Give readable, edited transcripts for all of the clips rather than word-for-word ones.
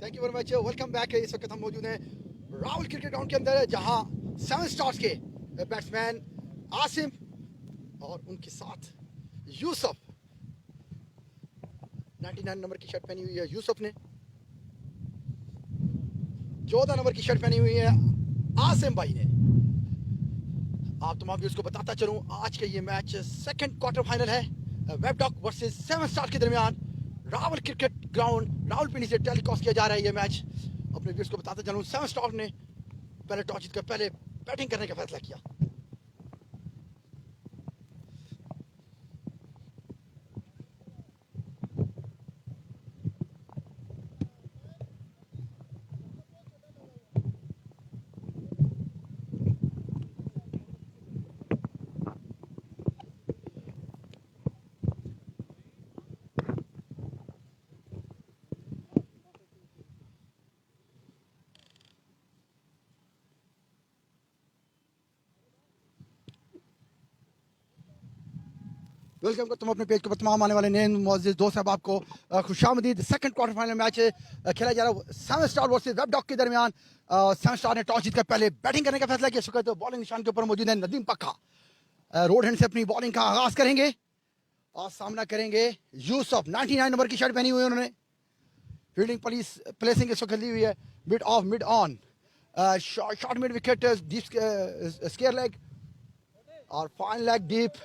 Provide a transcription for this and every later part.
Thank you very much, welcome back. इस वक्त हम मौजूद हैं राहुल क्रिकेट ग्राउंड के अंदर, जहां 7 स्टार्स के बैट्समैन आसिम और उनके साथ यूसुफ, 99 नंबर की शर्ट पहनी हुई है यूसुफ ने, 14 नंबर की शर्ट पहनी हुई है आसिम भाई ने। आप तमाम व्यूअर्स को बताता चलूं, आज का ये मैच सेकंड क्वार्टर फाइनल है, वेबडॉक वर्सेस 7 स्टार के दरमियान रावल क्रिकेट ग्राउंड रावलपिंडी से टेलीकास्ट किया जा रहा है ये मैच। अपने व्यूअर्स को बताता चलूं, 7 स्टार ने पहले टॉस जीतकर पहले बैटिंग करने का फैसला किया। वेलकम करता हूं अपने पेज के ऊपर तमाम आने वाले नए मोअज़्ज़िज़ दोस्त साहब आपको खुशामदीद। सेकंड क्वार्टर फाइनल मैच खेला जा रहा है 7 स्टार वर्सेस वेबडॉक के दरमियान। 7 स्टार ने टॉस जीतकर पहले बैटिंग करने का फैसला किया। इस वक्त बॉलिंग निशान के ऊपर मौजूद है नदीम पक्का। रोड हैंड से अपनी बॉलिंग का आगाज करेंगे और सामना करेंगे यूसुफ। 99 नंबर की शर्ट पहनी हुई है उन्होंने। फील्डिंग प्लेसिंग इस वक्त ली हुई है mid of mid on, short mid wicket, deep square leg और फाइन लेग डीप,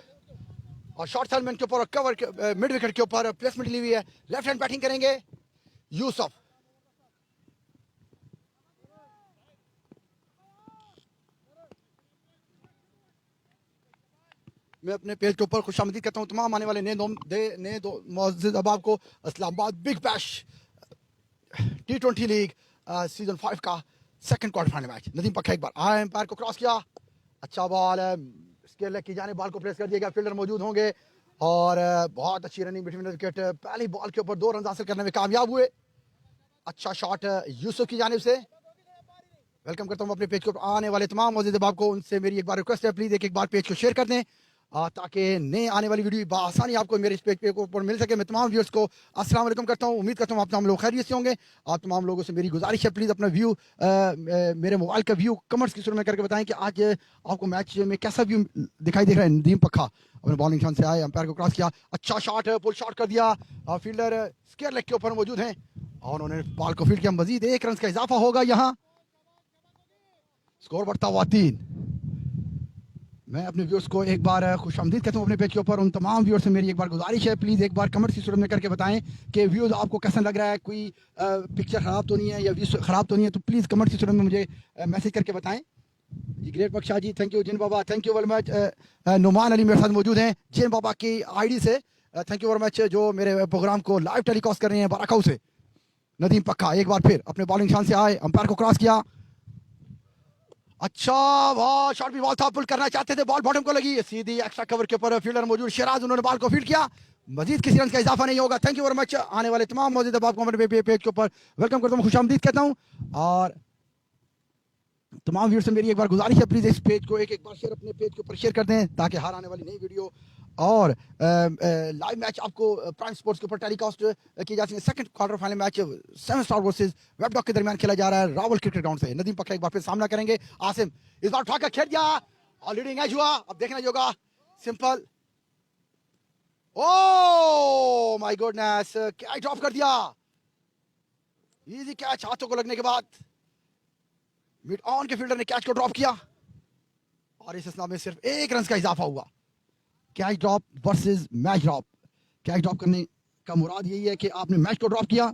और शॉर्ट सेलमेंट के ऊपर कवर मिड विकेट के ऊपर प्लेसमेंट ली हुई है। लेफ्ट हैंड बैटिंग करेंगे यूसुफ। मैं अपने पेज के ऊपर खुशामदीद कहता हूं तमाम आने वाले नए दो मुअज़्ज़िज़ अहबाब को। Islamabad big bash T20 league season 5 का second quarter final match. Nadeem पक्का एक बार आया, एम्पायर को क्रॉस किया, अच्छा बॉल है, स्क्वायर लेग की जानिब बॉल को प्लेस कर दिया गया। फील्डर मौजूद होंगे और बहुत अच्छी रनिंग बिटवीन विकेट। पहली बॉल के ऊपर 2 रन हासिल करने में कामयाब हुए। अच्छा शॉट यूसुफ की जानिब से। वेलकम करता हूं अपने पेज के ऊपर आने वाले तमाम मुअज़्ज़िज़ अहबाब को। उनसे मेरी एक बार रिक्वेस्ट है, प्लीज़ एक बार पेज को शेयर कर दें ताकि नए आने वाली वीडियो बआसानी आपको मेरे इस पेज के ऊपर मिल सके। मैं तमाम व्यूअर्स को अस्सलाम वालेकुम करता हूं। उम्मीद करता हूं आप तमाम लोग खैरियत से होंगे। आप तमाम लोगों से मेरी गुजारिश है, प्लीज़ अपना व्यू, मेरे मोबाइल का व्यू कमेंट्स की सूरत में करके बताएं कि आज आपको मैच में कैसा व्यू दिखाई दे रहा है। नदीम पक्का अपने बॉलिंग शान से आए, अंपायर को क्रॉस किया, अच्छा शॉट है, पुल शॉट कर दिया। फील्डर स्क्वायर लेग के ऊपर मौजूद हैं और उन्होंने बॉल को फील्ड किया। मजीद 1 रन का इजाफा होगा यहाँ, स्कोर बढ़ता हुआ 3। मैं अपने व्यूअर्स को एक बार खुशामदीद कहता हूँ अपने पेज के ऊपर। उन तमाम व्यूअर्स से मेरी एक बार गुजारिश है, प्लीज़ एक बार कमेंट्स की सूरत में करके बताएं कि व्यूज़ आपको कैसा लग रहा है, कोई पिक्चर ख़राब तो नहीं है या व्यूज़ ख़राब तो नहीं है, तो प्लीज़ कमेंट्स की सूरत में मुझे मैसेज करके बताएं जी। Great Bakhsha ji, thank you. जिन बाबा, thank you very much. Numan Ali मेरे साथ मौजूद हैं जिन बाबा की आईडी से, थैंक यू वेरी मच, जो मेरे प्रोग्राम को लाइव टेलीकास्ट कर रहे हैं बाराकाऊ से। नदीम पक्का एक बार फिर अपने बॉलिंग शान से आए, अंपायर को क्रॉस किया, अच्छा वाह, शॉट भी बॉल था, पुल करना चाहते थे, बॉल बॉटम को लगी, सीधी एक्स्ट्रा कवर के ऊपर फील्डर मौजूद शिराज, उन्होंने बॉल को फील्ड किया। मजीद किसी रन का इजाफा नहीं होगा। Thank you very much. आने वाले तमाम मौजूद आपको हमारे पेज के ऊपर वेलकम करता हूँ, खुशामदीद कहता हूँ। और तमाम व्यूअर्स से मेरी एक बार गुजारिश है, प्लीज़ इस पेज को एक बार शेयर, अपने पेज के ऊपर शेयर कर दें ताकि हर आने वाली नई वीडियो और लाइव मैच आपको प्राइम स्पोर्ट्स के ऊपर टेलीकास्ट की जा सके। Second quarter final match 7 star versus Webdock के दरमियान खेला जा रहा है रावल क्रिकेट ग्राउंड से। नदीम पक्का एक बार फिर सामना करेंगे आसिम। इस बार उठाकर खेल दिया और लीडिंग एज हुआ। अब देखना होगा simple, oh my goodness, catch drop कर दिया। इजी कैच हाथों को लगने के बाद मिड ऑन के फील्डर ने कैच को ड्रॉप किया और इस स्नाम में सिर्फ 1 रन का इजाफा हुआ। Catch drop versus match drop. Catch drop करने का मुराद यही है कि आपने मैच को ड्रॉप किया।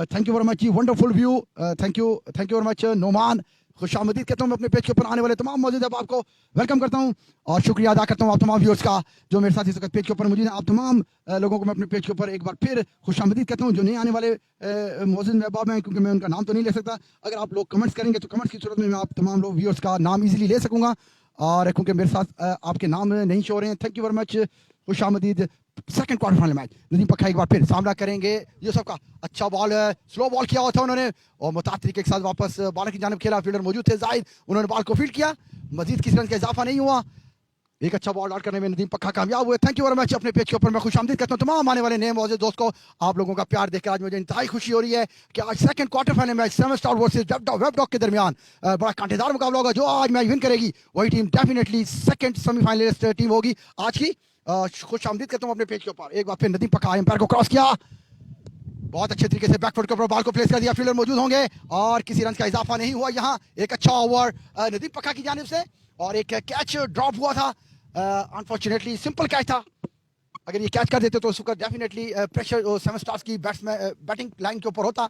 थैंक यू वेरी मच जी, wonderful view, thank you very much Noman. खुशामदीद कहता हूँ मैं अपने पेज के ऊपर आने वाले तमाम मौजूद है आपको वेलकम करता हूँ और शुक्रिया अदा करता हूँ आप तमाम व्यूअर्स का जो मेरे साथ इस वक्त पेज के ऊपर मौजूद हैं। आप तमाम लोगों को मैं अपने पेज के ऊपर एक बार फिर खुशामदीद कहता हूँ। जो नए आने वाले मौजूद अहबाब हैं, क्योंकि मैं उनका नाम तो नहीं ले सकता, अगर आप लोग कमेंट्स करेंगे तो कमेंट्स की सूरत में मैं आप तमाम लोग व्यूअर्स का नाम ईजिली ले सकूँगा और क्योंकि मेरे साथ आपके नाम नहीं शो रहे हैं। थैंक यू वेरी मच, खुशामदीद। Second quarter final match Nadeem पक्का एक बार फिर सामना करेंगे यूसुफ का। अच्छा बॉल है, स्लो बॉल किया हुआ था उन्होंने और मुताद तरीके के साथ वापस बॉलर की जानिब खेला। फील्डर मौजूद थे जाहिद, उन्होंने बॉल को फील्ड किया। मजीद किसी रन का इजाफा नहीं हुआ। एक अच्छा बॉल आउट करने में नदीम पक्का कामयाब हुए। Thank you very much. अपने पेज के ऊपर मैं खुशामदीद कहता हूँ तमाम आने वाले नए मौजूद दोस्त को। आप लोगों का प्यार देखकर आज मुझे इंतहाई खुशी हो रही है कि आज second quarter final match seven star versus web dog के दरमियान बड़ा कांटेदार मुकाबला होगा। जो आज मैच विन करेगी वही team definitely second semifinalist team होगी आज की। खुशामदीद कहता हूँ अपने पेज के ऊपर। एक बार फिर नदीम पक्का एम्पायर को क्रॉस किया, बहुत अच्छे तरीके से बैकफुट के ऊपर बॉल को प्लेस कर दिया। फील्डर मौजूद होंगे और किसी रन का इजाफा नहीं हुआ यहाँ। एक अच्छा ओवर नदीम पक्का की जानिब से और एक कैच ड्रॉप हुआ था। अनफॉर्चुनेटली सिंपल कैच था। अगर ये कैच कर देते तो उसका डेफिनेटली प्रेशर सेवन स्टार्स की बैटिंग लाइन के ऊपर होता।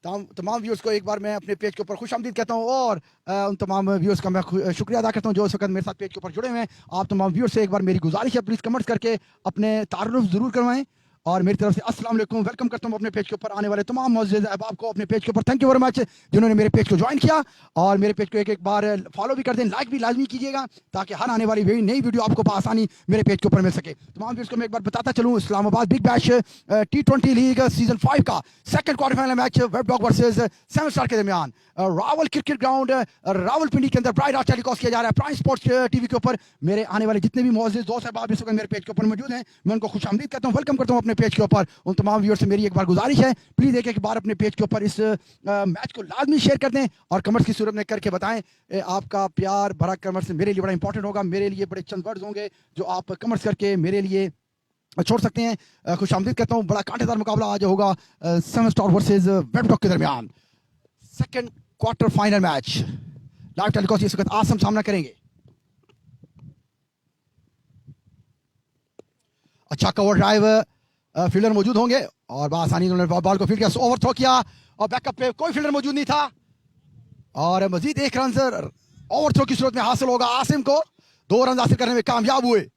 तमाम व्यूअर्स को एक बार मैं अपने पेज के ऊपर खुशामदीद कहता हूँ और उन तमाम व्यूअर्स का मैं शुक्रिया अदा करता हूँ जो इस वक्त मेरे साथ पेज के ऊपर जुड़े हुए हैं। आप तमाम व्यूअर्स से एक बार मेरी गुजारिश है, प्लीज़ कमेंट्स करके अपने तारुफ ज़रूर करवाएं और मेरी तरफ से अस्सलाम वालेकुम, वेलकम करता हूँ अपने पेज के ऊपर आने वाले तमाम मौजूद अहबाब को अपने पेज के ऊपर। थैंक यू वेरी मच जिन्होंने मेरे पेज को ज्वाइन किया और मेरे पेज को एक एक बार फॉलो भी कर दें, लाइक भी लाजमी कीजिएगा ताकि हर आने वाली नई वीडियो आपको आसानी मेरे पेज के ऊपर मिल सके। तमाम व्यूअर्स को मैं एक बार बताता चलूँ, Islamabad big bash T20 league season 5 का second quarter final match web dog versus seven star के दरमियान रावल क्रिकेट ग्राउंड रावलपिंडी के अंदर ब्राइट आर्ट टेलीकास्ट किया जा रहा है प्राइम स्पोर्ट्स टीवी के ऊपर। मेरे आने वाले जितने भी मौजूद दोस्त हैं इस वक्त मेरे पेज के ऊपर मौजूद हैं, मैं उनको खुशामदीद कहता हूँ, वेलकम करता हूँ अपने पेज के ऊपर। उन तमाम व्यूअर्स से मेरी एक बार गुजारिश है, प्लीज़ एक एक बार अपने पेज के ऊपर इस मैच को लाजमी शेयर कर दें और कमेंट्स की सूरत में करके बताएं। आपका प्यार भरा कमेंट्स मेरे लिए बड़ा इंपॉर्टेंट होगा। मेरे लिए बड़े चंद वर्ड्स होंगे जो आप कमेंट्स करके मेरे लिए छोड़ सकते हैं। खुशामदीद कहता हूँ, बड़ा कांटेदार मुकाबला आज होगा seven star versus web dog के दरमियान second quarter final match. Live telecast इस वक्त आसम सामना करेंगे। अच्छा कवर ड्राइव, फील्डर मौजूद होंगे और बआसानी उन्होंने बॉल को फील्ड किया, ओवर थ्रो किया और बैकअप पे कोई फील्डर मौजूद नहीं था और मजीद एक रन ओवर थ्रो की सूरत में हासिल होगा। आसिम को 2 रन हासिल करने में कामयाब हुए।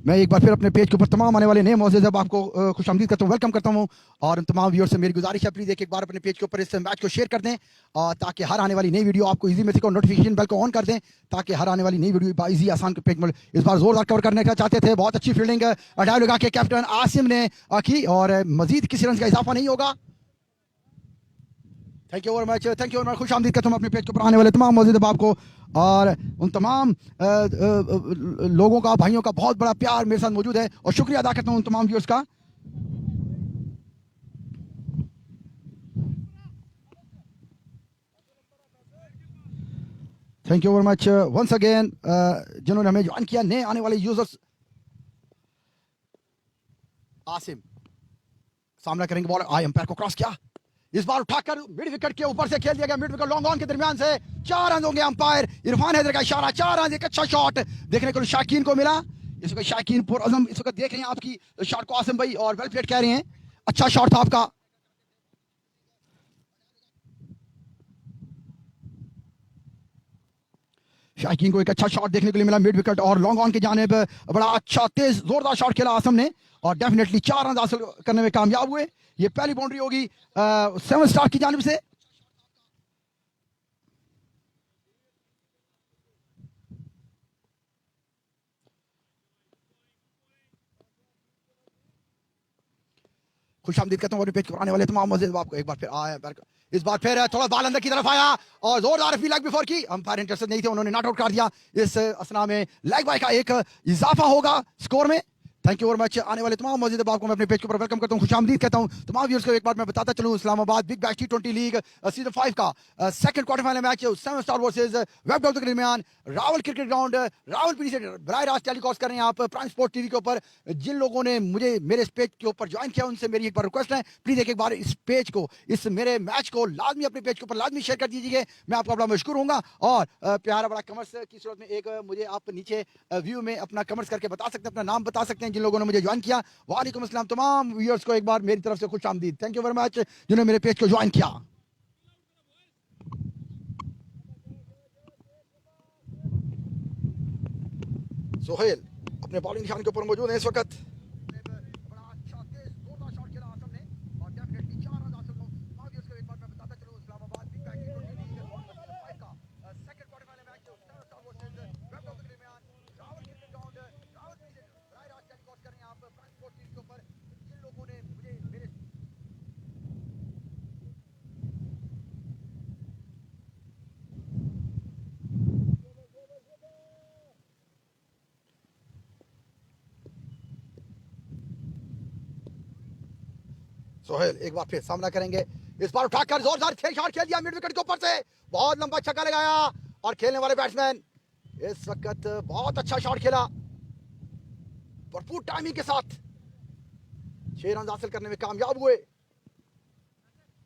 मैं एक बार फिर अपने पेज के ऊपर तमाम आने वाले नए मौजूद अब आपको खुशामदीद करता हूँ, वेलकम करता हूँ और उन तमाम व्यूअर्स से मेरी गुजारिश है, प्लीज़ एक एक बार अपने पेज के ऊपर इस मैच को शेयर कर दें ताकि हर आने वाली नई वीडियो आपको इजी में से नोटिफिकेशन बेल को ऑन कर दें ताकि हर आने वाली नई वीडियो इजी आसान पेज में। इस बार जोरदार कवर करने का चाहते थे, बहुत अच्छी फील्डिंग डाइव लगा के कैप्टन आसिम ने की और मजीद किसी रन का इजाफा नहीं होगा। Thank you very much, thank you very much. खुश आमदीद कहता हूँ अपने पेज के ऊपर आने वाले तमाम मौजूद अब आपको और उन तमाम लोगों का, भाइयों का बहुत बड़ा प्यार मेरे साथ मौजूद है और शुक्रिया अदा करता हूँ उन तमाम व्यूअर्स का। Thank you very much once again जिन्होंने हमें ज्वाइन किया, नए आने वाले यूजर्स। आसिम सामना करेंगे, बॉल आई एम्पायर को क्रॉस किया, इस बार उठाकर मिड विकेट के ऊपर से खेल दिया गया। मिड विकेट लॉन्ग ऑन के दरमियान से 4 रन होंगे। अंपायर इरफान हैदर का इशारा, 4 रन, एक अच्छा शॉट देखने को शाकीन को मिला। इस वक्त शाकीन पुर आजम इस वक्त देख रहे हैं आपकी शॉट को आसिम भाई और वेल प्लेड कह रहे हैं, अच्छा शॉट था आपका। शाकीन को एक अच्छा शॉट देखने को मिला मिड विकेट और लॉन्ग ऑन की जानिब, बड़ा अच्छा तेज जोरदार शॉट खेला आसम ने और डेफिनेटली 4 रन हासिल करने में कामयाब हुए। ये पहली बाउंड्री होगी सेवन स्टार की जानिब से। खुशामदीद कहता हूँ पेज पर आने वाले तमाम मौजूद आपको एक बार फिर आया। इस बार फिर थोड़ा बॉल अंदर की तरफ आया और जोरदार फील लाइक बिफोर की, अंपायर इंटरेस्टेड नहीं थे, उन्होंने नॉट आउट कर दिया। इस असना में लेग बाय का एक इजाफा होगा स्कोर में। Thank you very much. आने वाले तमाम मौजूद आपको मैं अपने पेज के ऊपर वेलकम करता हूं, खुशामदीद कहता हूं तमाम व्यूअर्स को। एक बार मैं बताता चलूं, Islamabad big bash T20 league season 5 का second quarter final match seven star versus web dog के दरमियान रावल क्रिकेट ग्राउंड रावलपिंडी से बराह रास्त टेलीकास्ट कर रहे हैं आप प्राइम स्पोर्ट टीवी के ऊपर। जिन लोगों ने मुझे मेरे इस पेज के ऊपर ज्वाइन किया उनसे मेरी एक बार रिक्वेस्ट है, प्लीज एक बार इस पेज को, इस मेरे मैच को लाजमी अपने पेज के ऊपर लाजमी शेयर कर दीजिए, मैं आपका बड़ा मशकूर होऊंगा। और प्यारा बड़ा कमेंट्स की सूरत में एक मुझे आप नीचे व्यू में अपना कमेंट्स करके बता सकते हैं, अपना नाम बता सकते हैं जिन लोगों ने मुझे ज्वाइन किया। वालेकुम अस्सलाम तमाम व्यूअर्स को एक बार मेरी तरफ से खुश आमदीद। थैंक यू वेरी मच जिन्होंने मेरे पेज को ज्वाइन किया। सोहेल अपने बॉलिंग निशान के ऊपर मौजूद है इस वक्त। सोहेल एक बार फिर सामना करेंगे, इस बार उठाकर जोरदार शॉट खेल दिया मिड विकेट के ऊपर से, बहुत लंबा छक्का लगाया और खेलने वाले बैट्समैन इस वक्त बहुत अच्छा शॉट खेला, भरपूर टाइमिंग के साथ 6 रन हासिल करने में कामयाब हुए।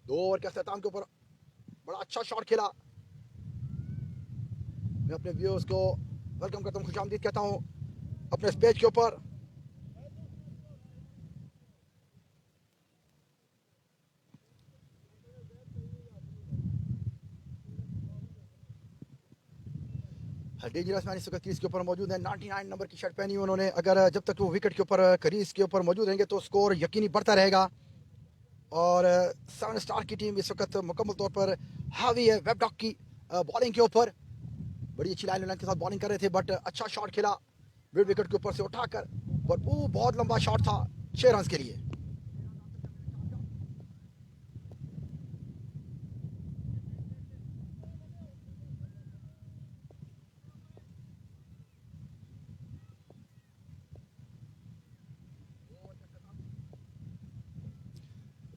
2 ओवर के अख्ताम के ऊपर बड़ा अच्छा शॉट खेला। मैं अपने व्यूअर्स को वेलकम करता हूँ, खुशामदीद कहता हूँ अपने स्पेज के ऊपर। डेंजरस मैन इस वक्त क्रीज के ऊपर मौजूद है, 99 नंबर की शर्ट पहनी उन्होंने। अगर जब तक वो विकेट के ऊपर क्रीज के ऊपर मौजूद रहेंगे तो स्कोर यकीनी बढ़ता रहेगा। और 7 स्टार की टीम इस वक्त मुकम्मल तौर पर हावी है वेब डॉग की बॉलिंग के ऊपर। बड़ी अच्छी लाइन के साथ बॉलिंग कर रहे थे, बट अच्छा शॉट खेला मिड विकेट के ऊपर से उठाकर, और वो बहुत लंबा शॉट था 6 रन के लिए।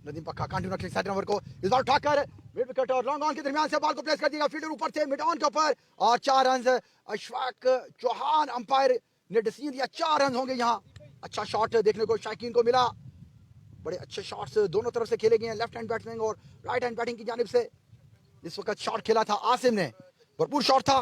नदीम पक्का कंटिन्यू रखें साइड नंबर को, इस बार उठाकर मिड विकेट और लॉन्ग ऑन के दरमियान से बॉल को प्लेस कर दिया, फील्डर ऊपर से मिड ऑन के ऊपर और 4 रन। अशफाक चौहान अंपायर ने डिसीजन दिया 4 रन होंगे यहाँ। अच्छा शॉट देखने को शाकिन को मिला, बड़े अच्छे शॉट्स दोनों तरफ से खेले गए हैं, लेफ्ट हैंड बैट्समैन और राइट हैंड बैटिंग की जानिब से। इस वक्त शॉट खेला था आसिम ने, भरपूर शॉट था।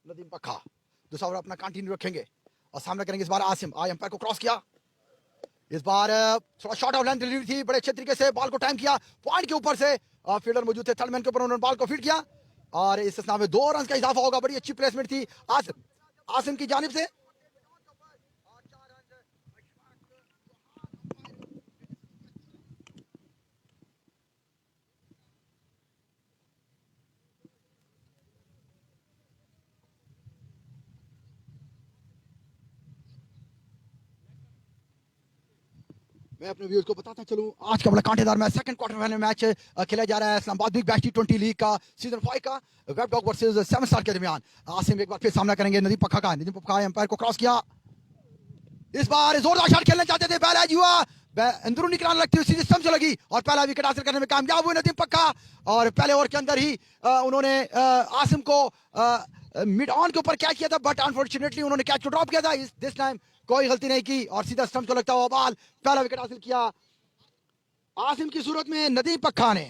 नदीम पक्का दूसरा ओवर अपना कंटिन्यू रखेंगे और सामना करेंगे इस बार आसिम। आज अंपायर को क्रॉस किया, इस बार थोड़ा शॉर्ट ऑफ लेंथ डिलीवरी थी, बड़े अच्छे तरीके से बॉल को टाइम किया, पॉइंट के ऊपर से फील्डर मौजूद थे थर्ड मैन के ऊपर, उन्होंने बॉल को फील्ड किया और इस स्नाम में 2 रन का इजाफा होगा। बड़ी अच्छी प्लेसमेंट थी आसिम की जानिब से। मैं अपने व्यूअर्स को बताता चलूं आज का बड़ा कांटेदार match, second quarter final match खेला जा रहा है इस्लामाबाद बिग बैश टी20 लीग का सीजन 5 का वेब डॉग वर्सेस 7 स्टार के दरमियान। आसिम एक बार फिर सामना करेंगे नदीम पक्का का। नदीम पक्का अंपायर को क्रॉस किया, इस बार जोरदार शॉट खेलना चाहते थे, पहला हुआ अंदरूनी किनारा लगती हुई सीधी स्टंप से लगी और पहला विकेट हासिल करने में कामयाब हुए नदीम पक्का। और पहले ओवर के अंदर ही उन्होंने आसिम को मिड ऑन के ऊपर कैच किया था, बट अनफॉर्चुनेटली उन्होंने कैच को ड्रॉप किया था। दिस टाइम कोई गलती नहीं की और सीधा स्टंप को लगता हुआ बॉल, पहला विकेट हासिल किया आसिम की सूरत में नदीम पक्का ने।